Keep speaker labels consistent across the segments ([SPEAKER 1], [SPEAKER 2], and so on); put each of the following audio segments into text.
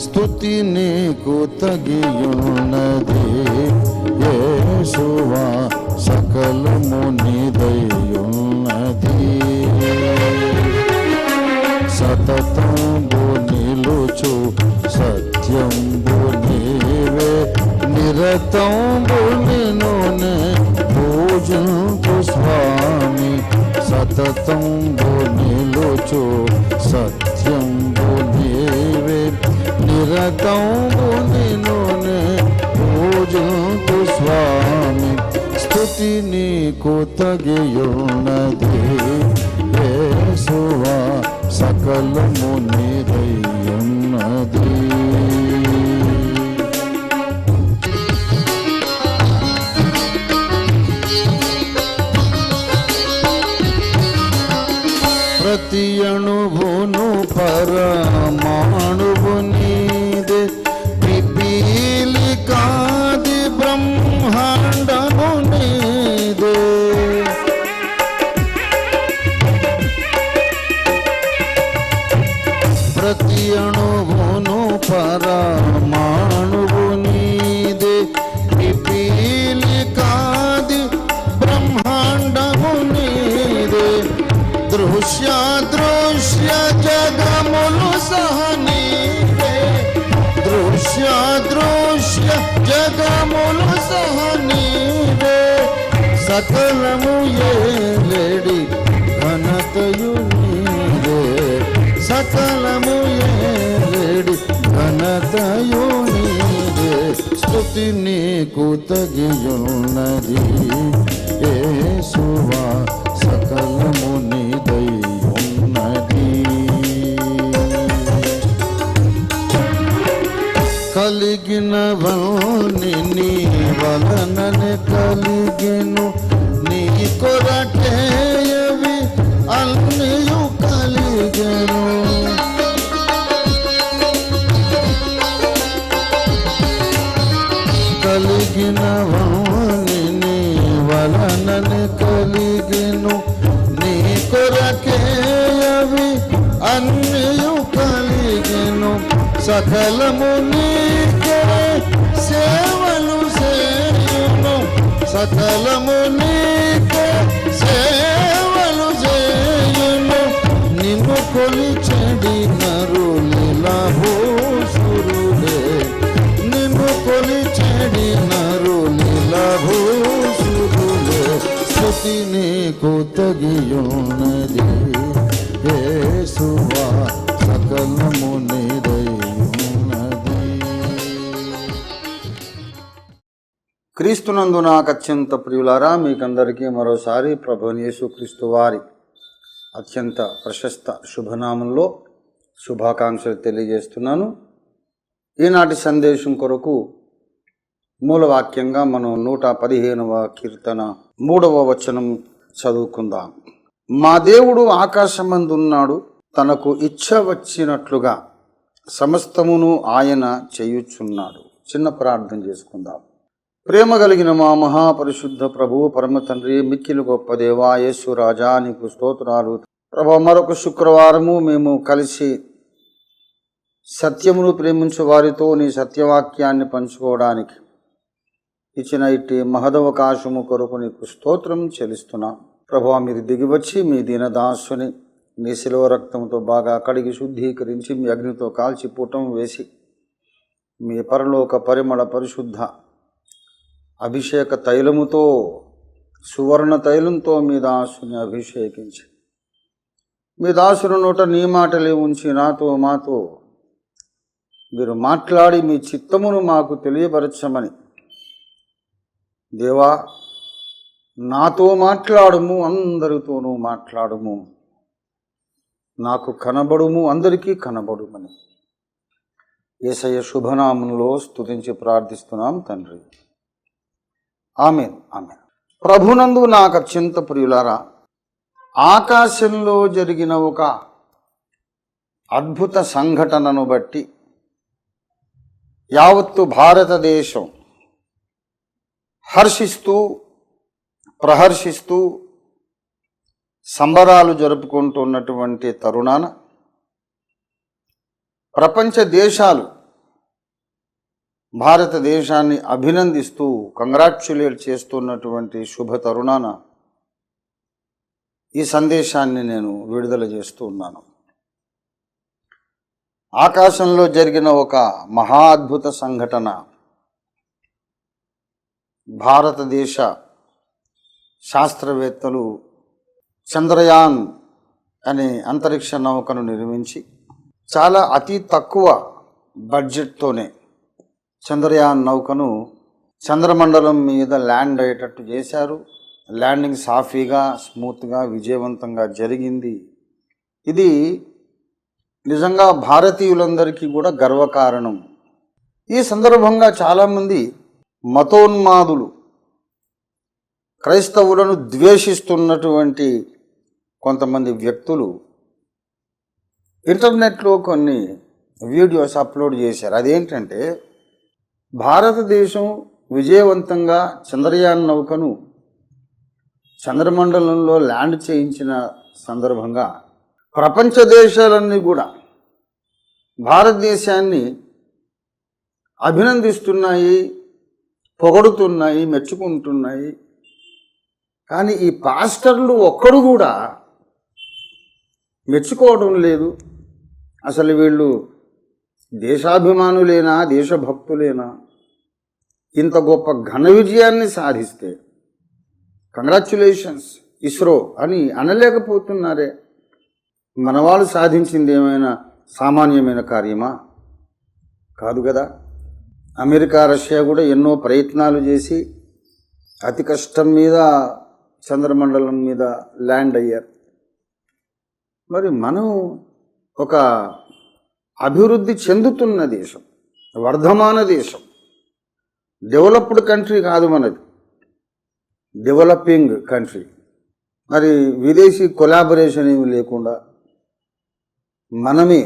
[SPEAKER 1] స్తుతి నీకు తగియున్నది యేసువా, సకలము నీదయ్యున్నది. సతతంబు నిలుచు సత్యంబు నీవే, నిరతంబు నిన్నునే పూజింతు స్వామి. సతతంబు నిలుచు సత్యంబు నీవే, నిరతంబు నిన్నునే పూజింతు స్వామి. స్తుతి నీకు తగియున్నది యేసువా, సకలము నీదయ్యున్నది. ప్రతి అణువును పరమాణువు నీదే, పిపీలికాది బ్రహ్మాండము నీదే. ప్రతి అణువును పరమాణువు నీదే, పిపీలికాది బ్రహ్మాండము నీదే. దృశ్యాదృశ్య జగములు సహ నీవే, దృశ్యాదృశ్య జగములు సహ నీవే. సకలము ఏలేడి ఘనతయు నీవే, సకలము ఏలేడి ఘనతయు నీవే. స్తుతి నీకు తగియున్నది యేసువా, సకలము నీదయ్యున్నది. కలిగినవన్నీ నీ వలననే కలిగెను, నీ కొరకేయవి అన్నీయు కలిగెను. కలిగినవన్నీ నీ వలననే కలిగెను, నీ కొరకేయవి అన్నీయు కలిగెను. సకలము నీకే సేవలు చేయును, సకలము నీకే సేవలు చేయును. నిన్ను కొలిచెడి నరులిలభూసురులే, నిన్ను కొలిచెడి నరులిలభూసురులే. స్తుతి నీకు తగియున్నది యేసువా, సకలము నీదయ్యున్నది. క్రీస్తునందు నాకు అత్యంత ప్రియులారా, మీకందరికీ మరోసారి ప్రభువైన యేసుక్రీస్తు వారి అత్యంత ప్రశస్త శుభనామంలో శుభాకాంక్షలు తెలియజేస్తున్నాను. ఈనాటి సందేశం కొరకు మూలవాక్యంగా మనం 115వ కీర్తన 3వ వచనం చదువుకుందాం. మా దేవుడు ఆకాశమందున్నాడు, తనకు ఇచ్చ వచ్చినట్లుగా సమస్తమును ఆయన చేయుచున్నాడు. చిన్న ప్రార్థన చేసుకుందాం. ప్రేమ కలిగిన మా మహాపరిశుద్ధ ప్రభు పరమ తండ్రి, మిక్కిలి గొప్ప దేవా యేసు రాజా, నీకు స్తోత్రాలు ప్రభు. మరొక శుక్రవారము మేము కలిసి సత్యమును ప్రేమించే వారితో నీ సత్యవాక్యాన్ని పంచుకోవడానికి ఇచ్చిన ఇట్టి మహదవకాశము కొరకు నీకు స్తోత్రం చెల్లిస్తున్నాం ప్రభువా. మీరు దిగివచ్చి మీ దీనదాసుని నీ శిలువ రక్తంతో బాగా కడిగి శుద్ధీకరించి మీ అగ్నితో కాల్చి పూటం వేసి మీ పరలోక పరిమళ పరిశుద్ధ అభిషేక తైలముతో, సువర్ణ తైలంతో మీ దాసుని అభిషేకించి మీ దాసుని నోట నీ మాటలే ఉంచి నాతో మాతో మీరు మాట్లాడి మీ చిత్తమును మాకు తెలియపరచమని దేవా, నాతో మాట్లాడుము, అందరితోనూ మాట్లాడుము, నాకు కనబడుము, అందరికీ కనబడుమని యేసయ్య శుభనామంలో స్తుతించి ప్రార్థిస్తున్నాం తండ్రి. ఆమేన్, ఆమేన్. ప్రభునందు నాకు అత్యంత ప్రియులారా, ఆకాశంలో జరిగిన ఒక అద్భుత సంఘటనను బట్టి యావత్తు భారతదేశం హర్షిస్తూ ప్రహర్షిస్తూ సంబరాలు జరుపుకుంటున్నటువంటి తరుణాన ప్రపంచ దేశాలు భారతదేశాన్ని అభినందిస్తూ కంగ్రాచ్యులేట్ చేస్తున్నటువంటి శుభ తరుణాన ఈ సందేశాన్ని నేను విడుదల చేస్తూ ఉన్నాను. ఆకాశంలో జరిగిన ఒక మహా అద్భుత సంఘటన, భారతదేశ శాస్త్రవేత్తలు చంద్రయాన్ అనే అంతరిక్ష నౌకను నిర్మించి చాలా అతి తక్కువ బడ్జెట్తోనే చంద్రయాన్ నౌకను చంద్రమండలం మీద ల్యాండ్ అయ్యేటట్టు చేశారు. ల్యాండింగ్ సాఫీగా, స్మూత్గా, విజయవంతంగా జరిగింది. ఇది నిజంగా భారతీయులందరికీ కూడా గర్వకారణం. ఈ సందర్భంగా చాలామంది మతోన్మాదులు, క్రైస్తవులను ద్వేషిస్తున్నటువంటి కొంతమంది వ్యక్తులు ఇంటర్నెట్లో కొన్ని వీడియోస్ అప్లోడ్ చేశారు. అదేంటంటే, భారతదేశం విజయవంతంగా చంద్రయాన్ నౌకను చంద్రమండలంలో ల్యాండ్ చేయించిన సందర్భంగా ప్రపంచ దేశాలన్నీ కూడా భారతదేశాన్ని అభినందిస్తున్నాయి, పొగడుతున్నాయి, మెచ్చుకుంటున్నాయి. కానీ ఈ పాస్టర్లు ఒక్కడు కూడా మెచ్చుకోవడం లేదు. అసలు వీళ్ళు దేశాభిమానులేనా, దేశభక్తులేనా? ఇంత గొప్ప ఘన విజయాన్ని సాధిస్తే కంగ్రాచ్యులేషన్స్ ఇస్రో అని అనలేకపోతున్నారే. మనవాళ్ళు సాధించింది ఏమైనా సామాన్యమైన కార్యమా? కాదు కదా. అమెరికా, రష్యా కూడా ఎన్నో ప్రయత్నాలు చేసి అతి కష్టం మీద చంద్రమండలం మీద ల్యాండ్ అయ్యారు. మరి మనం ఒక అభివృద్ధి చెందుతున్న దేశం, వర్ధమాన దేశం, డెవలప్డ్ కంట్రీ కాదు మనది, డెవలపింగ్ కంట్రీ. మరి విదేశీ కొలాబరేషన్ ఏమి లేకుండా మనమే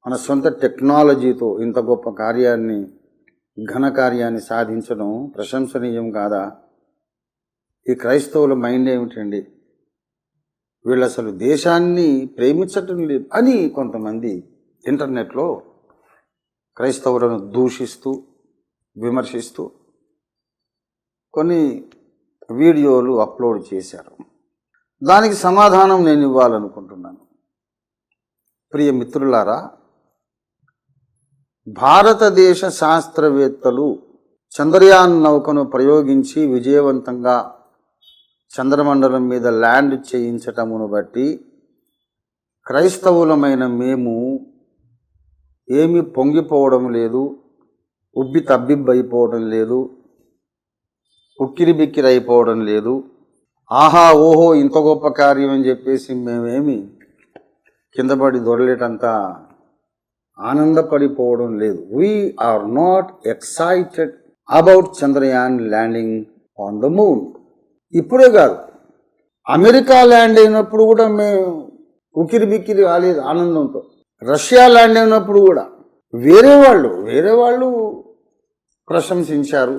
[SPEAKER 1] మన సొంత టెక్నాలజీతో ఇంత గొప్ప కార్యాన్ని, ఘన కార్యాన్ని సాధించడం ప్రశంసనీయం కాదా? ఈ క్రైస్తవుల మైండ్ ఏమిటండి? వీళ్ళు అసలు దేశాన్ని ప్రేమించటం లేదు అని కొంతమంది ఇంటర్నెట్లో క్రైస్తవులను దూషిస్తూ, విమర్శిస్తూ కొన్ని వీడియోలు అప్లోడ్ చేశారు. దానికి సమాధానం నేను ఇవ్వాలనుకుంటున్నాను. ప్రియ మిత్రులారా, భారతదేశ శాస్త్రవేత్తలు చంద్రయాన్ నౌకను ప్రయోగించి విజయవంతంగా చంద్రమండలం మీద ల్యాండ్ చేయించటమును బట్టి క్రైస్తవులమైన మేము ఏమీ పొంగిపోవడం లేదు, ఉబ్బి తబ్బిబ్బైపోవడం లేదు, ఉక్కిరి బిక్కిరి అయిపోవడం లేదు. ఆహా ఓహో ఇంత గొప్ప కార్యం అని చెప్పేసి మేమేమి కిందపడి దొరలేటంత ఆనందపడిపోవడం లేదు. We are not excited about Chandrayaan landing on the moon. ఇప్పుడే కాదు, అమెరికా ల్యాండ్ అయినప్పుడు కూడా మేము ఉక్కిరి బిక్కిరి కాలేదు ఆనందంతో. రష్యా ల్యాండ్ అయినప్పుడు కూడా వేరే వాళ్ళు ప్రశంసించారు.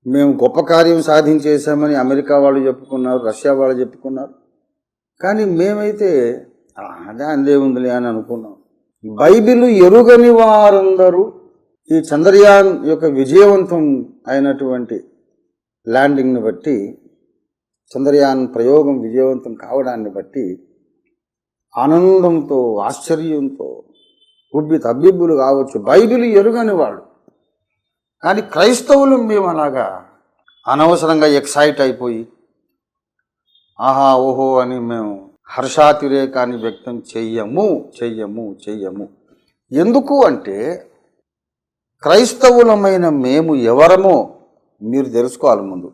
[SPEAKER 1] మేము గొప్ప కార్యం సాధించేశామని అమెరికా వాళ్ళు చెప్పుకున్నారు, రష్యా వాళ్ళు చెప్పుకున్నారు. కానీ మేమైతే అదే అందే ఉందిలే అని అనుకున్నాం. బైబిల్ ఎరుగని వారందరూ ఈ చంద్రయాన్ యొక్క విజయవంతం అయినటువంటి ల్యాండింగ్ని బట్టి, చంద్రయాన్ ప్రయోగం విజయవంతం కావడాన్ని బట్టి ఆనందంతో, ఆశ్చర్యంతో ఉబ్బి తబ్బిబ్బులు కావచ్చు, బైబిల్ ఎరుగని వాళ్ళు. కానీ క్రైస్తవులు మేము అలాగా అనవసరంగా ఎక్సైట్ అయిపోయి ఆహా ఓహో అని మేము హర్షాతిరేకాన్ని వ్యక్తం చెయ్యము. ఎందుకు అంటే, క్రైస్తవులమైన మేము ఎవరమో మీరు తెలుసుకోవాలి. ముందు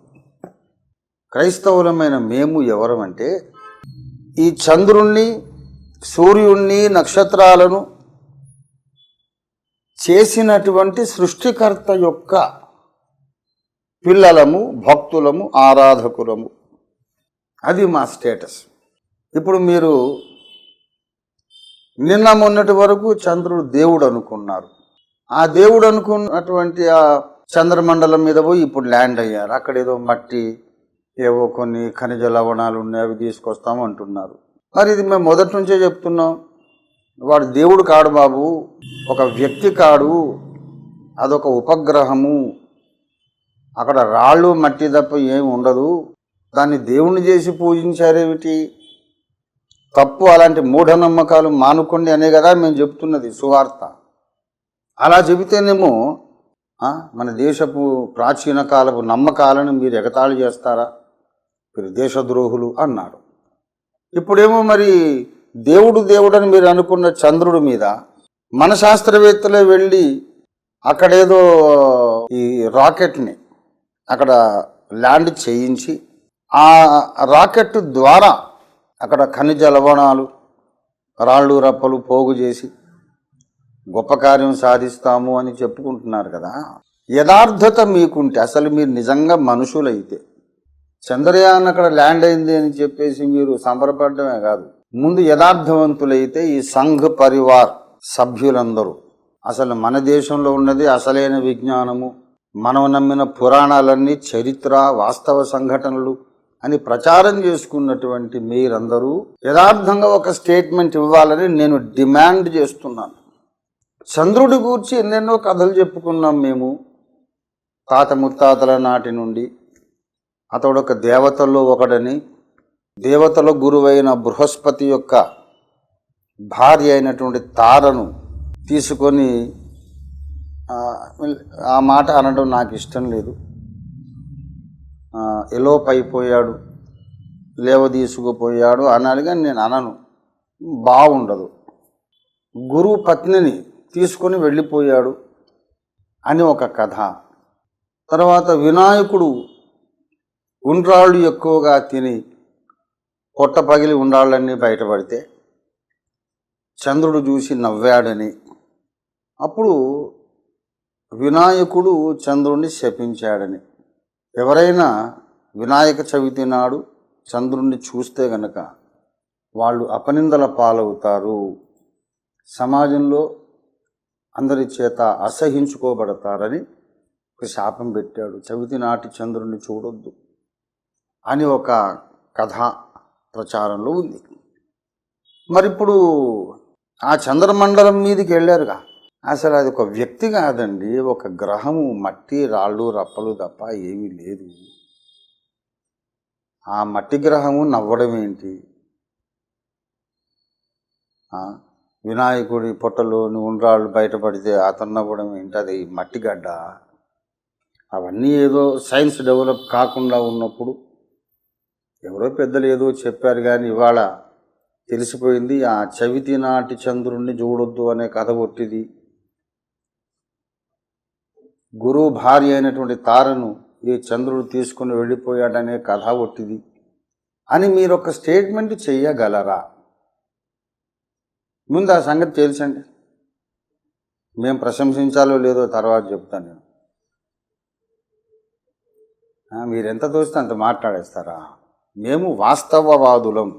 [SPEAKER 1] క్రైస్తవులమైన మేము ఎవరమంటే, ఈ చంద్రుణ్ణి, సూర్యుణ్ణి, నక్షత్రాలను చేసినటువంటి సృష్టికర్త యొక్క పిల్లలము, భక్తులము, ఆరాధకులము. అది మా స్టేటస్. ఇప్పుడు మీరు నిన్న మొన్నటి వరకు చంద్రుడు దేవుడు అనుకున్నారు. ఆ దేవుడు అనుకున్నటువంటి ఆ చంద్రమండలం మీద పోయి ఇప్పుడు ల్యాండ్ అయ్యారు. అక్కడ ఏదో మట్టి, ఏవో కొన్ని ఖనిజ లవణాలు ఉన్నాయి, అవి తీసుకొస్తాము అంటున్నారు. మరి ఇది మేము మొదటి నుంచే చెప్తున్నాం, వాడు దేవుడు కాడు బాబు, ఒక వ్యక్తి కాడు, అదొక ఉపగ్రహము, అక్కడ రాళ్ళు మట్టి తప్ప ఏమి ఉండదు, దాన్ని దేవుణ్ణి చేసి పూజించారేమిటి, తప్పు, అలాంటి మూఢనమ్మకాలు మానుకోండి అనే కదా మేము చెప్తున్నది సువార్త. అలా చెబితేనేమో మన దేశపు ప్రాచీన కాలపు నమ్మకాలను మీరు ఎగతాళి చేస్తారా, మీరు దేశద్రోహులు అన్నారు. ఇప్పుడేమో మరి దేవుడని మీరు అనుకున్న చంద్రుడి మీద మన శాస్త్రవేత్తలే వెళ్ళి అక్కడేదో ఈ రాకెట్ని అక్కడ ల్యాండ్ చేయించి ఆ రాకెట్ ద్వారా అక్కడ ఖనిజ లవణాలు, రాళ్ళు రప్పలు పోగు చేసి గొప్ప కార్యం సాధిస్తాము అని చెప్పుకుంటున్నారు కదా. యథార్థత మీకుంటే, అసలు మీరు నిజంగా మనుషులైతే చంద్రయాన్ అక్కడ ల్యాండ్ అయింది అని చెప్పేసి మీరు సంబరపడమే కాదు, ముందు యథార్థవంతులైతే ఈ సంఘ్ పరివార్ సభ్యులందరూ అసలు మన దేశంలో ఉన్నది అసలైన విజ్ఞానము, మనం నమ్మిన పురాణాలన్నీ చరిత్ర, వాస్తవ సంఘటనలు అని ప్రచారం చేసుకున్నటువంటి మీరందరూ యథార్థంగా ఒక స్టేట్మెంట్ ఇవ్వాలని నేను డిమాండ్ చేస్తున్నాను. చంద్రుడి గూర్చి ఎన్నెన్నో కథలు చెప్పుకున్నాం మేము తాత ముత్తాతల నాటి నుండి. అతడు ఒక దేవతల్లో ఒకడని, దేవతల గురువైన బృహస్పతి యొక్క భార్య అయినటువంటి తారను తీసుకొని, ఆ మాట అనడం నాకు ఇష్టం లేదు, ఎలోప్ అయిపోయాడు, లేవదీసుకుపోయాడు అనాలి, కానీ నేను అనను, బాగుండదు. గురువు పత్నిని తీసుకొని వెళ్ళిపోయాడు అని ఒక కథ. తర్వాత వినాయకుడు ఉండ్రాళ్ళు ఎక్కువగా తిని పొట్ట పగిలి ఉండ్రాళ్ళన్నీ బయటపడితే చంద్రుడు చూసి నవ్వాడని, అప్పుడు వినాయకుడు చంద్రుడిని శపించాడని. ఎవరైనా వినాయక చవితి నాడు చంద్రుడిని చూస్తే గనక వాళ్ళు అపనిందల పాలవుతారు, సమాజంలో అందరి చేత అసహించుకోబడతారని ఒక శాపం పెట్టాడు. చవితి నాటి చంద్రుడిని చూడొద్దు అని ఒక కథ ప్రచారంలో ఉంది. మరి ఇప్పుడు ఆ చంద్రమండలం మీదకి వెళ్ళారుగా, అసలు అది ఒక వ్యక్తి కాదండి, ఒక గ్రహము, మట్టి రాళ్ళు రప్పలు తప్ప ఏమీ లేదు. ఆ మట్టి గ్రహము నవ్వడం ఏంటి, వినాయకుడి పొట్టలోని ఉండ్రాళ్ళు బయటపడితే అతను నవ్వడం ఏంటి, అది మట్టి గడ్డ. అవన్నీ ఏదో సైన్స్ డెవలప్ కాకుండా ఉన్నప్పుడు ఎవరో పెద్దలు ఏదో చెప్పారు, కానీ ఇవాళ తెలిసిపోయింది ఆ చవితి నాటి చంద్రుణ్ణి చూడొద్దు అనే కథ ఒట్టిది. గురువు భార్య అయినటువంటి తారను ఈ చంద్రుడు తీసుకుని వెళ్ళిపోయాడనే కథ ఒట్టిది అని మీరు ఒక స్టేట్మెంట్ చెయ్యగలరా? ముందు ఆ సంగతి తెలుసండి. మేము ప్రశంసించాలో లేదో తర్వాత చెప్తాను నేను. మీరెంత తోస్తే అంత మాట్లాడేస్తారా? మేము వాస్తవవాదులం.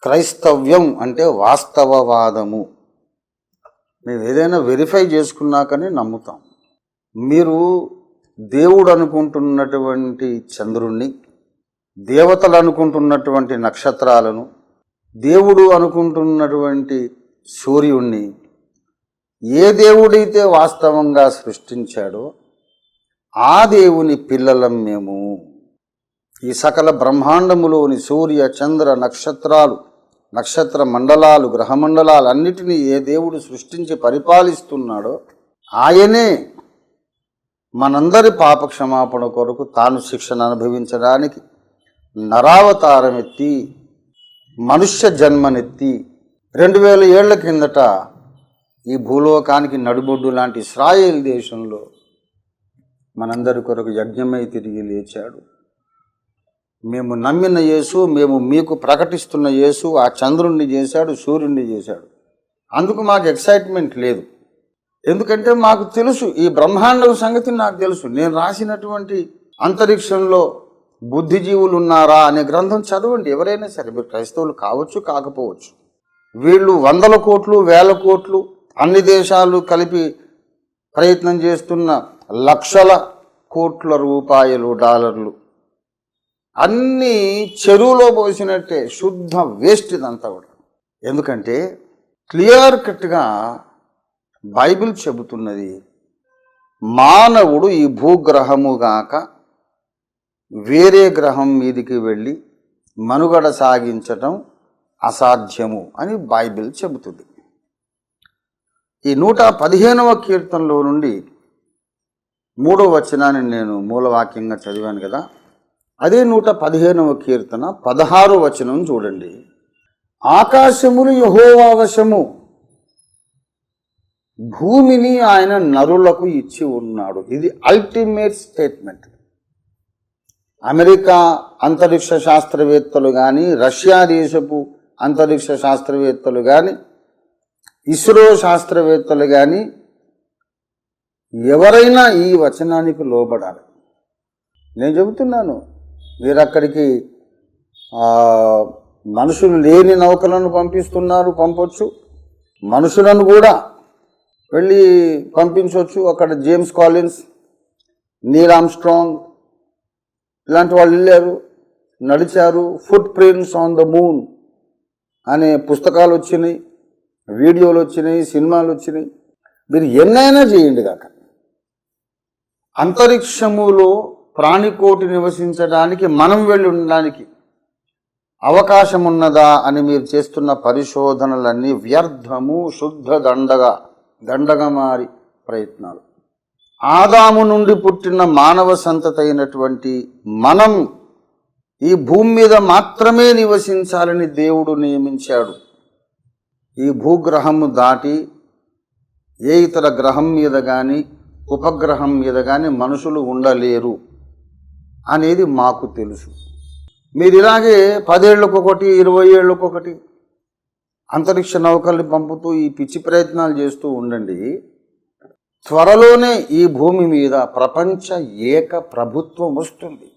[SPEAKER 1] క్రైస్తవ్యం అంటే వాస్తవవాదము. మేము ఏదైనా వెరిఫై చేసుకున్నాకనే నమ్ముతాం. మీరు దేవుడు అనుకుంటున్నటువంటి చంద్రుణ్ణి, దేవతలు అనుకుంటున్నటువంటి నక్షత్రాలను, దేవుడు అనుకుంటున్నటువంటి సూర్యుణ్ణి ఏ దేవుడైతే వాస్తవంగా సృష్టించాడో ఆ దేవుని పిల్లలం మేము. ఈ సకల బ్రహ్మాండములోని సూర్య చంద్ర నక్షత్రాలు, నక్షత్ర మండలాలు, గ్రహమండలాలు అన్నిటినీ ఏ దేవుడు సృష్టించి పరిపాలిస్తున్నాడో ఆయనే మనందరి పాప క్షమాపణ కొరకు తాను శిక్షణ అనుభవించడానికి నరావతారం ఎత్తి, మనుష్య జన్మనెత్తి 2000 ఏళ్ల కిందట ఈ భూలోకానికి నడుబొడ్డు లాంటి ఇశ్రాయేల్ దేశంలో మనందరి కొరకు యజ్ఞమై తిరిగి లేచాడు. మేము నమ్మిన యేసు, మేము మీకు ప్రకటిస్తున్న యేసు ఆ చంద్రుణ్ణి చేశాడు, సూర్యుడిని చేశాడు. అందుకు మాకు ఎక్సైట్మెంట్ లేదు, ఎందుకంటే మాకు తెలుసు ఈ బ్రహ్మాండం సంగతి నాకు తెలుసు. నేను రాసినటువంటి అంతరిక్షంలో బుద్ధిజీవులు ఉన్నారా అనే గ్రంథం చదవండి ఎవరైనా సరే. మీరు క్రైస్తవులు కావచ్చు, కాకపోవచ్చు. వీళ్ళు 100 కోట్లు 1000 కోట్లు అన్ని దేశాలు కలిపి ప్రయత్నం చేస్తున్న లక్షల కోట్ల రూపాయలు, డాలర్లు అన్నీ చెరువులో పోసినట్టే, శుద్ధ వేస్ట్ ఇదంతా కూడా. ఎందుకంటే క్లియర్ కట్గా బైబిల్ చెబుతున్నది, మానవుడు ఈ భూగ్రహముగాక వేరే గ్రహం మీదికి వెళ్ళి మనుగడ సాగించటం అసాధ్యము అని బైబిల్ చెబుతుంది. ఈ 115వ కీర్తనలో నుండి 3వ వచనాన్ని నేను మూలవాక్యంగా చదివాను కదా, అదే 115వ కీర్తన 16వ వచనం చూడండి. ఆకాశములు యెహోవా వశము, భూమిని ఆయన నరులకు ఇచ్చి ఉన్నాడు. ఇది అల్టిమేట్ స్టేట్మెంట్. అమెరికా అంతరిక్ష శాస్త్రవేత్తలు కానీ, రష్యా దేశపు అంతరిక్ష శాస్త్రవేత్తలు కానీ, ఇస్రో శాస్త్రవేత్తలు కానీ ఎవరైనా ఈ వచనానికి లోబడాలి. నేను చెబుతున్నాను, మీరు అక్కడికి మనుషులు లేని నౌకలను పంపొచ్చు, మనుషులను కూడా వెళ్ళి పంపించవచ్చు. అక్కడ జేమ్స్ కాలిన్స్, నీల్ ఆర్మ్స్ట్రాంగ్ ఇలాంటి వాళ్ళు వెళ్ళారు, నడిచారు. Foot prints on the moon అనే పుస్తకాలు వచ్చినాయి, వీడియోలు వచ్చినాయి, సినిమాలు వచ్చినాయి. మీరు ఎన్నైనా చేయండి కాక, అంతరిక్షములో ప్రాణికోటి నివసించడానికి, మనం వెళ్ళి ఉండడానికి అవకాశం ఉన్నదా అని మీరు చేస్తున్న పరిశోధనలన్నీ వ్యర్థము, శుద్ధ దండగా మారి ప్రయత్నాలు. ఆదాము నుండి పుట్టిన మానవ సంతతి అయినటువంటి మనం ఈ భూమి మీద మాత్రమే నివసించాలని దేవుడు నియమించాడు. ఈ భూగ్రహము దాటి ఏ ఇతర గ్రహం మీద కానీ, ఉపగ్రహం మీద కానీ మనుషులు ఉండలేరు అనేది మాకు తెలుసు. మీరు ఇలాగే 10 ఏళ్ళకొకటి 20 ఏళ్ళకొకటి అంతరిక్ష నౌకల్ని పంపుతూ ఈ పిచ్చి ప్రయత్నాలు చేస్తూ ఉండండి. త్వరలోనే ఈ భూమి మీద ప్రపంచ ఏక ప్రభుత్వం వస్తుంది.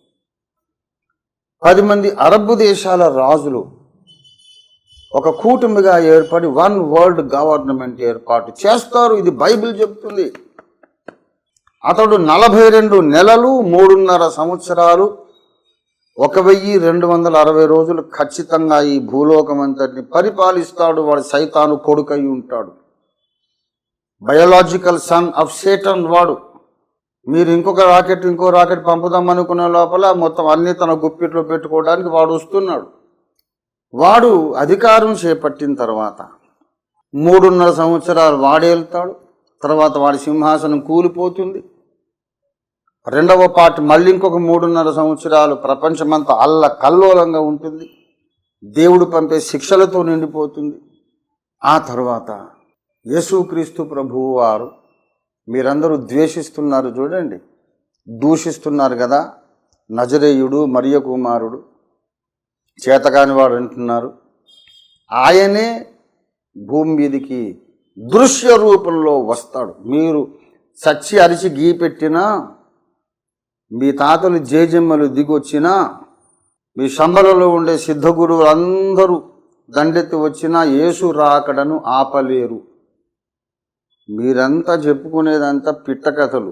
[SPEAKER 1] 10 మంది అరబ్ దేశాల రాజులు ఒక కూటమిగా ఏర్పడి వన్ వరల్డ్ గవర్నమెంట్ ఏర్పాటు చేస్తారు. ఇది బైబిల్ చెప్తుంది. అతడు 42 నెలలు 3.5 సంవత్సరాలు 1260 రోజులు ఖచ్చితంగా ఈ భూలోకం అంతటిని పరిపాలిస్తాడు. వాడు సైతాను కొడుకై ఉంటాడు. బయోలాజికల్ సన్ ఆఫ్ సేటన్ వాడు. మీరు ఇంకో రాకెట్ పంపుదాం అనుకునే లోపల మొత్తం అన్ని తన గుప్పిట్లో పెట్టుకోవడానికి వాడు వస్తున్నాడు. వాడు అధికారం చేపట్టిన తర్వాత 3.5 సంవత్సరాలు వాడేళ్తాడు. తర్వాత వాడి సింహాసనం కూలిపోతుంది. రెండవ పార్ట్ మళ్ళీ ఇంకొక 3.5 సంవత్సరాలు ప్రపంచమంతా కల్లోలంగా ఉంటుంది. దేవుడు పంపే శిక్షలతో నిండిపోతుంది. ఆ తర్వాత యేసుక్రీస్తు ప్రభువు వారు, మీరందరూ ద్వేషిస్తున్నారు చూడండి, దూషిస్తున్నారు కదా, నజరేయుడు, మరియ కుమారుడు, చేతకాని వాడు అంటున్నారు. ఆయనే భూమి మీదికి దృశ్య రూపంలో వస్తాడు. మీరు చచ్చి అరిచి గీ పెట్టినా, మీ తాతలు జేజమ్మలు దిగొచ్చినా, మీ శంబలలో ఉండే సిద్ధ గురువులు అందరూ దండెత్తి వచ్చినా యేసు రాకడను ఆపలేరు. మీరంతా చెప్పుకునేదంతా పిట్ట కథలు.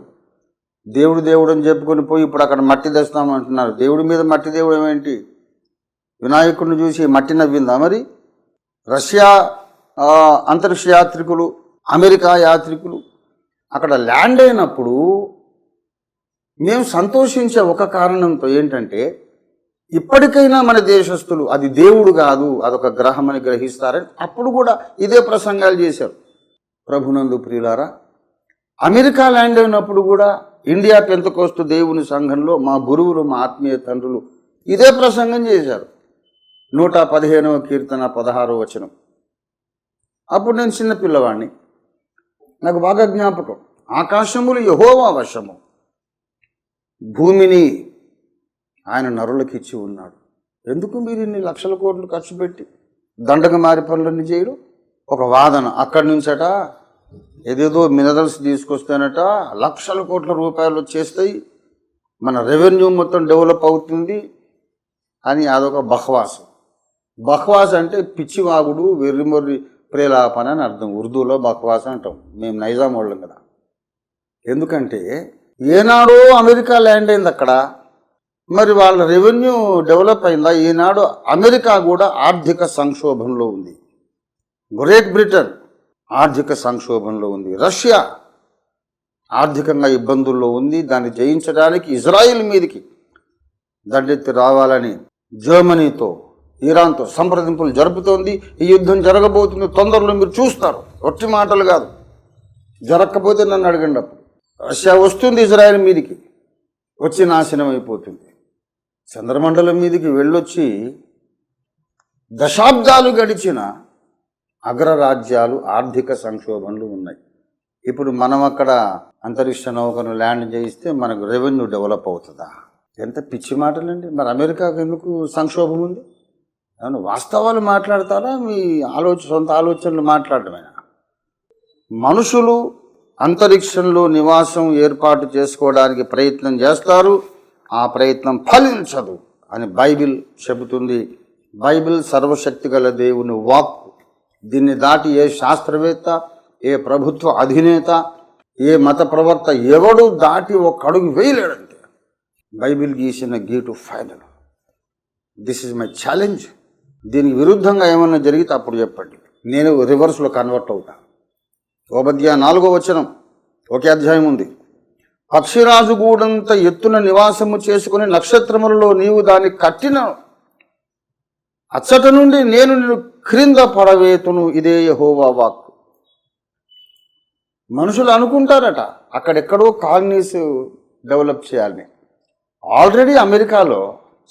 [SPEAKER 1] దేవుడు అని చెప్పుకొని పోయి ఇప్పుడు అక్కడ మట్టి తెస్తామంటున్నారు. దేవుడి మీద మట్టి దేవుడు ఏమేంటి? వినాయకుడిని చూసి మట్టి నవ్విందా మరి? రష్యా అంతరిక్ష యాత్రికులు, అమెరికా యాత్రికులు అక్కడ ల్యాండ్ అయినప్పుడు మేము సంతోషించే ఒక కారణంతో ఏంటంటే, ఇప్పటికైనా మన దేశస్తులు అది దేవుడు కాదు, అదొక గ్రహం అని గ్రహిస్తారని అప్పుడు కూడా ఇదే ప్రసంగాలు చేశారు. ప్రభునందు ప్రియులారా, అమెరికా ల్యాండ్ అయినప్పుడు కూడా ఇండియా పెంతెకోస్తు దేవుని సంఘంలో మా గురువులు, మా ఆత్మీయ తండ్రులు ఇదే ప్రసంగం చేశారు. 115వ కీర్తన 16వ వచనం. అప్పుడు నేను చిన్న పిల్లవాడిని, నాకు బాగా జ్ఞాపకం. ఆకాశములు యెహోవా వశము, భూమిని ఆయన నరులకు ఇచ్చి ఉన్నాడు. ఎందుకు మీరు ఇన్ని లక్షల కోట్లు ఖర్చు పెట్టి దండగ మారి పనులన్నీ చేయరు? ఒక వాదన అక్కడి నుంచట ఏదేదో మినరల్స్ తీసుకొస్తానట, లక్షల కోట్ల రూపాయలు వచ్చేస్తాయి, మన రెవెన్యూ మొత్తం డెవలప్ అవుతుంది అని అదొక బహ్వాస్ అంటే పిచ్చివాగుడు, వెర్రిమొర్రి ప్రేలాపన అని అర్థం. ఉర్దూలో బహ్వాస్ అంటాం. మేము నైజాం వాళ్ళం కదా. ఎందుకంటే ఏనాడో అమెరికా ల్యాండ్ అయింది అక్కడ, మరి వాళ్ళ రెవెన్యూ డెవలప్ అయిందా? ఈనాడు అమెరికా కూడా ఆర్థిక సంక్షోభంలో ఉంది. గ్రేట్ బ్రిటన్ ఆర్థిక సంక్షోభంలో ఉంది. రష్యా ఆర్థికంగా ఇబ్బందుల్లో ఉంది. దాన్ని జయించడానికి ఇజ్రాయిల్ మీదకి దండెత్తి రావాలని జర్మనీతో, ఇరాన్తో సంప్రదింపులు జరుపుతోంది. ఈ యుద్ధం జరగబోతుంది తొందరలో, మీరు చూస్తారు. ఒట్టి మాటలు కాదు, జరగకపోతే నన్ను అడగండి. అప్పుడు రష్యా వస్తుంది ఇజ్రాయిల్ మీదికి, వచ్చి నాశనం అయిపోతుంది. చంద్రమండలం మీదికి వెళ్ళొచ్చి దశాబ్దాలు గడిచిన అగ్రరాజ్యాలు ఆర్థిక సంక్షోభంలో ఉన్నాయి. ఇప్పుడు మనం అక్కడ అంతరిక్ష నౌకను ల్యాండ్ చేయిస్తే మనకు రెవెన్యూ డెవలప్ అవుతుందా? ఎంత పిచ్చి మాటలండి. మరి అమెరికాకు ఎందుకు సంక్షోభం ఉంది? ఏమన్నా వాస్తవాలు మాట్లాడతారా, మీ సొంత ఆలోచనలు మాట్లాడటమేనా? మనుషులు అంతరిక్షంలో నివాసం ఏర్పాటు చేసుకోవడానికి ప్రయత్నం చేస్తారు, ఆ ప్రయత్నం ఫలించదు అని బైబిల్ చెబుతుంది. బైబిల్ సర్వశక్తి గల దేవుని వాక్కు. దీన్ని దాటి ఏ శాస్త్రవేత్త, ఏ ప్రభుత్వ అధినేత, ఏ మత ప్రవక్త ఎవడు దాటి ఒక అడుగు వేయలేడంతే. బైబిల్ గీసిన గీటు final. This is my challenge. దీనికి విరుద్ధంగా ఏమన్నా జరిగితే అప్పుడు చెప్పండి, నేను రివర్స్లో కన్వర్ట్ అవుతా. ఓబద్యా 4వ వచనం, ఒకే అధ్యాయం ఉంది. పక్షిరాజు గూడంత ఎత్తున నివాసము చేసుకుని నక్షత్రములలో నీవు దాన్ని కట్టిన అచ్చట నుండి నేను నిన్ను క్రింద పడవేతును, ఇదే యెహోవా వాక్కు. మనుషులు అనుకుంటారట అక్కడెక్కడో కాలనీస్ డెవలప్ చేయాలని. ఆల్రెడీ అమెరికాలో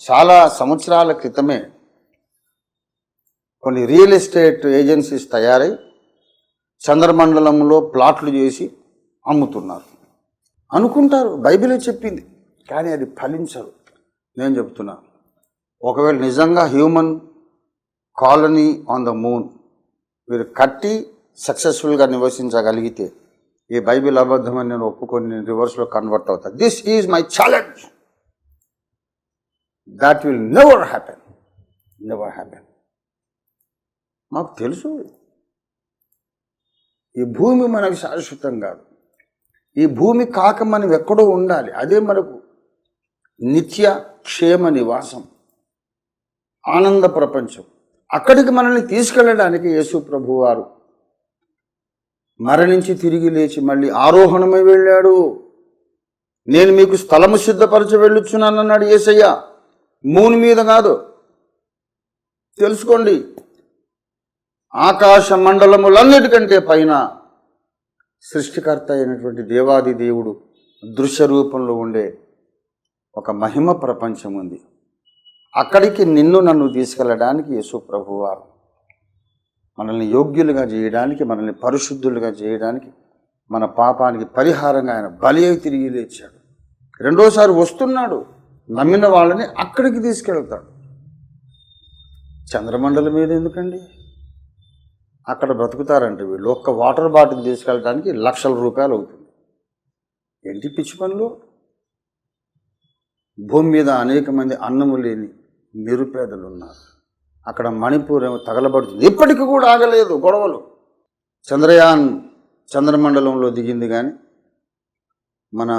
[SPEAKER 1] చాలా సంవత్సరాల క్రితమే కొన్ని రియల్ ఎస్టేట్ ఏజెన్సీస్ తయారై చంద్రమండలంలో ప్లాట్లు చేసి అమ్ముతున్నారు. అనుకుంటారు బైబిలే చెప్పింది, కానీ అది ఫలించదు. నేను చెప్తున్నా, ఒకవేళ నిజంగా human colony on the moon మీరు కట్టి సక్సెస్ఫుల్గా నివసించగలిగితే ఈ బైబిల్ అబద్ధమని నేను ఒప్పుకొని నేను రివర్స్లో కన్వర్ట్ అవుతా. This is my challenge. That will never happen, never happen. మాకు తెలుసు ఈ భూమి మనకు శాశ్వతం కాదు. ఈ భూమి కాక మనం ఎక్కడో ఉండాలి. అదే మనకు నిత్య క్షేమ నివాసం, ఆనంద ప్రపంచం. అక్కడికి మనల్ని తీసుకెళ్ళడానికి యేసు ప్రభువారు మరణించి తిరిగి లేచి మళ్ళీ ఆరోహణమై వెళ్ళాడు. నేను మీకు స్థలము సిద్ధపరచి వెళ్ళొచ్చున్నానన్నాడు యేసయ్య. మూన్ మీద కాదు, తెలుసుకోండి. ఆకాశ మండలములన్నిటికంటే పైన సృష్టికర్త అయినటువంటి దేవాది దేవుడు దృశ్య రూపంలో ఉండే ఒక మహిమ ప్రపంచం ఉంది. అక్కడికి నిన్ను నన్ను తీసుకెళ్ళడానికి యేసు ప్రభువారు మనల్ని యోగ్యులుగా చేయడానికి, మనల్ని పరిశుద్ధులుగా చేయడానికి, మన పాపానికి పరిహారంగా ఆయన బలి అయి తిరిగి లేచాడు. రెండోసారి వస్తున్నాడు. నమ్మిన వాళ్ళని అక్కడికి తీసుకెళ్తాడు. చంద్రమండలం మీద ఎందుకండి? అక్కడ బ్రతుకుతారంటే వీళ్ళు. ఒక్క వాటర్ బాటిల్ తీసుకెళ్ళడానికి లక్షల రూపాయలు అవుతుంది. ఏంటి పిచ్చి పనులు? భూమి మీద అనేక మంది అన్నము లేని నిరుపేదలు ఉన్నారు. అక్కడ మణిపూర్ ఏమో తగలబడుతుంది. ఇప్పటికీ కూడా ఆగలేదు గొడవలు. చంద్రయాన్ చంద్రమండలంలో దిగింది, కానీ మన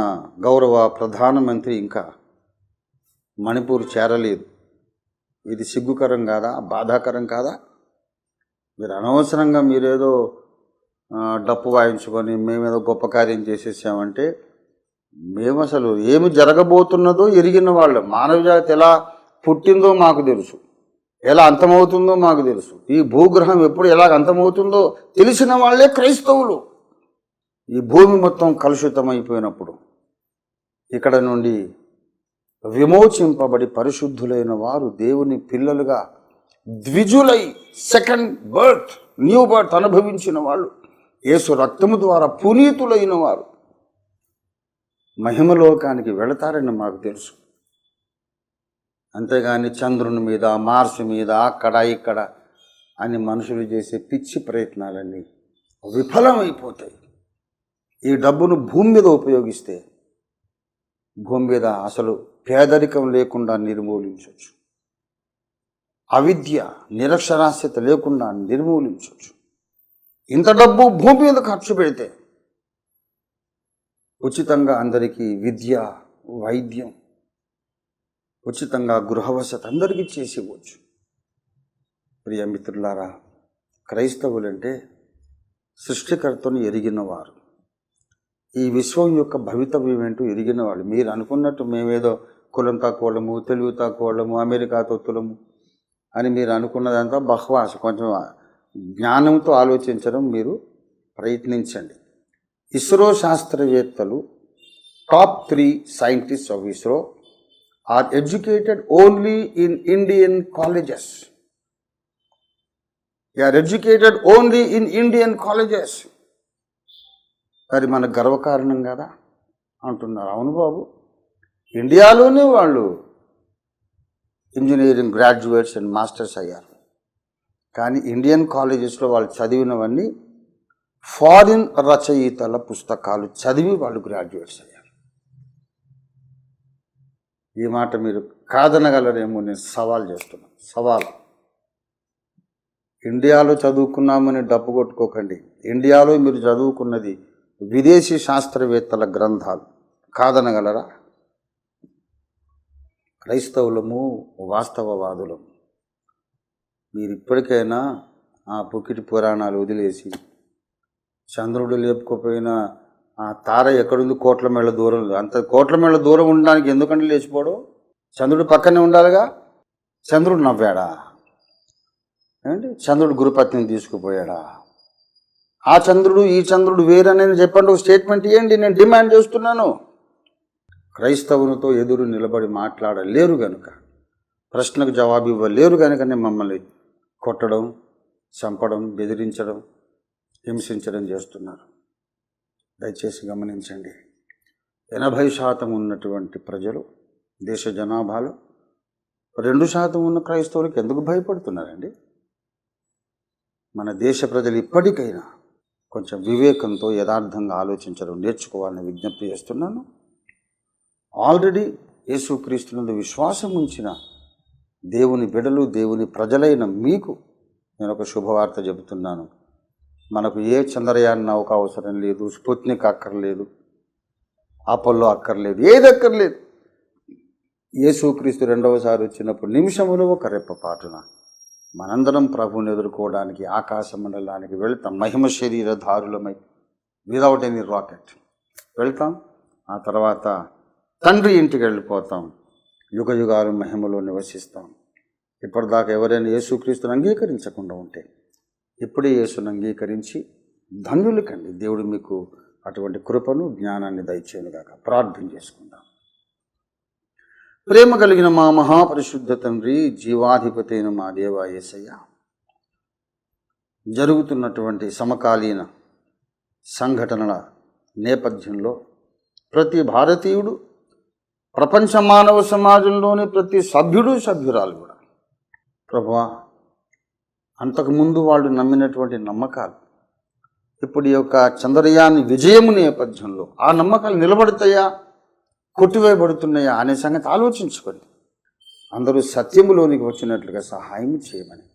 [SPEAKER 1] గౌరవ ప్రధానమంత్రి ఇంకా మణిపూర్ చేరలేదు. ఇది సిగ్గుకరం కాదా? బాధాకరం కాదా? మీరు అనవసరంగా మీరేదో డప్పు వాయించుకొని మేమేదో గొప్ప కార్యం చేసేసామంటే, మేము అసలు ఏమి జరగబోతున్నదో ఎరిగిన వాళ్ళు. మానవ జాతి ఎలా పుట్టిందో మాకు తెలుసు, ఎలా అంతమవుతుందో మాకు తెలుసు. ఈ భూగ్రహం ఎప్పుడు ఎలాగ అంతమవుతుందో తెలిసిన వాళ్ళే క్రైస్తవులు. ఈ భూమి మొత్తం కలుషితమైపోయినప్పుడు ఇక్కడ నుండి విమోచింపబడి పరిశుద్ధులైన వారు దేవుని పిల్లలుగా ద్విజులై సెకండ్ బర్త్, న్యూ బర్త్ అనుభవించిన వాళ్ళు, యేసు రక్తము ద్వారా పునీతులైన వారు మహిమలోకానికి వెళతారని మాకు తెలుసు. అంతేగాని చంద్రుని మీద, మార్సు మీద, అక్కడ ఇక్కడ అని మనుషులు చేసే పిచ్చి ప్రయత్నాలన్నీ విఫలమైపోతాయి. ఈ డబ్బును భూమి మీద ఉపయోగిస్తే భూమి మీద అసలు పేదరికం లేకుండా నిర్మూలించవచ్చు. అవిద్య, నిరక్షరాస్యత లేకుండా నిర్మూలించవచ్చు. ఇంత డబ్బు భూమి మీద ఖర్చు పెడితే ఉచితంగా అందరికీ విద్య, వైద్యం, ఉచితంగా గృహవసతి అందరికీ చేసేవచ్చు. ప్రియ మిత్రులారా, క్రైస్తవులంటే సృష్టికర్తను ఎరిగినవారు, ఈ విశ్వం యొక్క భవితవ్యం ఏంటో ఎరిగిన వాళ్ళు. మీరు అనుకున్నట్టు మేమేదో కులం తక్కువము, తెలివి తక్కువము, అమెరికా తొత్తులము అని మీరు అనుకున్నదంతా బహ్వాస. కొంచెం జ్ఞానంతో ఆలోచించడం మీరు ప్రయత్నించండి. ఇస్రో శాస్త్రవేత్తలు, top 3 scientists of ISRO are educated only in Indian colleges. They are educated only in Indian colleges. అది మన గర్వకారణం కదా అంటున్నారు. అవును బాబు, ఇండియాలోనే వాళ్ళు ఇంజనీరింగ్ గ్రాడ్యుయేట్స్ అండ్ మాస్టర్స్ అయ్యారు. కానీ ఇండియన్ కాలేజెస్లో వాళ్ళు చదివినవన్నీ ఫారిన్ రచయితల పుస్తకాలు చదివి వాళ్ళు గ్రాడ్యుయేట్స్ అయ్యారు. ఈ మాట మీరు కాదనగలరేమో, నేను సవాల్ చేస్తున్నాను. సవాల్. ఇండియాలో చదువుకున్నామని డబ్బు కొట్టుకోకండి. ఇండియాలో మీరు చదువుకున్నది విదేశీ శాస్త్రవేత్తల గ్రంథాలు. కాదనగలరా? క్రైస్తవులము, వాస్తవవాదులము, మీరు ఇప్పటికైనా ఆ పుకిటి పురాణాలు వదిలేసి, చంద్రుడు లేపుకోపోయినా ఆ తార ఎక్కడుంది, కోట్ల మేళ్ళ దూరం, అంత కోట్ల మేళ్ళ దూరం ఉండడానికి ఎందుకంటే లేచిపోవడం? చంద్రుడు పక్కనే ఉండాలిగా. చంద్రుడు నవ్వాడా? ఏంటి, చంద్రుడు గురుపత్నిని తీసుకుపోయాడా? ఆ చంద్రుడు ఈ చంద్రుడు వేరని చెప్పండి, ఒక స్టేట్మెంట్ ఇవ్వండి. నేను డిమాండ్ చేస్తున్నాను. క్రైస్తవునితో ఎదురు నిలబడి మాట్లాడలేరు కనుక, ప్రశ్నకు జవాబు ఇవ్వలేరు కనుకనే మమ్మల్ని కొట్టడం, చంపడం, బెదిరించడం, హింసించడం చేస్తున్నారు. దయచేసి గమనించండి. 80% ఉన్నటువంటి ప్రజలు, దేశ జనాభాలో 2% ఉన్న క్రైస్తవులకు ఎందుకు భయపడుతున్నారండి? మన దేశ ప్రజలు ఇప్పటికైనా కొంచెం వివేకంతో యథార్థంగా ఆలోచించడం నేర్చుకోవాలని విజ్ఞప్తి చేస్తున్నాను. ఆల్రెడీ యేసుక్రీస్తునందు విశ్వాసం ఉంచిన దేవుని బిడ్డలు, దేవుని ప్రజలైన మీకు నేను ఒక శుభవార్త చెబుతున్నాను. మనకు ఏ చంద్రయాన్ నౌక అవసరం లేదు, స్పుత్నిక్ అక్కర్లేదు, అపోలో అక్కర్లేదు, ఏది అక్కర్లేదు. యేసుక్రీస్తు రెండవసారి వచ్చినప్పుడు నిమిషములో ఒక రెప్పపాటున మనందరం ప్రభువుని ఎదుర్కోవడానికి ఆకాశ మండలానికి వెళ్తాం. మహిమ శరీరధారులమై, విదౌట్ ఎనీ రాకెట్ వెళ్తాం. ఆ తర్వాత తండ్రి ఇంటికి వెళ్ళిపోతాం. యుగ యుగాలు మహిమలో నివసిస్తాం. ఇప్పటిదాకా ఎవరైనా యేసుక్రీస్తుని అంగీకరించకుండా ఉంటే ఇప్పుడే యేసుని అంగీకరించి ధన్యులు కండి. దేవుడు మీకు అటువంటి కృపను, జ్ఞానాన్ని దయచేయునుగాక. ప్రార్థన చేసుకుందాం. ప్రేమ కలిగిన మా మహాపరిశుద్ధ తండ్రి, జీవాధిపతి అయిన మా దేవా యేసయ్య, జరుగుతున్నటువంటి సమకాలీన సంఘటనల నేపథ్యంలో ప్రతి భారతీయుడు, ప్రపంచ మానవ సమాజంలోని ప్రతి సభ్యుడు, సభ్యురాలు కూడా ప్రభువా, అంతకుముందు వాళ్ళు నమ్మినటువంటి నమ్మకాలు ఇప్పుడు ఈ యొక్క చంద్రయాన్ విజయము నేపథ్యంలో ఆ నమ్మకాలు నిలబడతాయా, కొట్టివేయబడుతున్నాయా అనే సంగతి ఆలోచించుకొని అందరూ సత్యములోనికి వచ్చినట్లుగా సహాయం చేయమని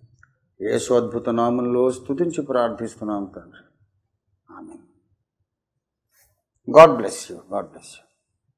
[SPEAKER 1] యేసు అద్భుత నామంలో స్తుతించి ప్రార్థిస్తున్నాం తండ్రి. Amen. God bless you. God bless you.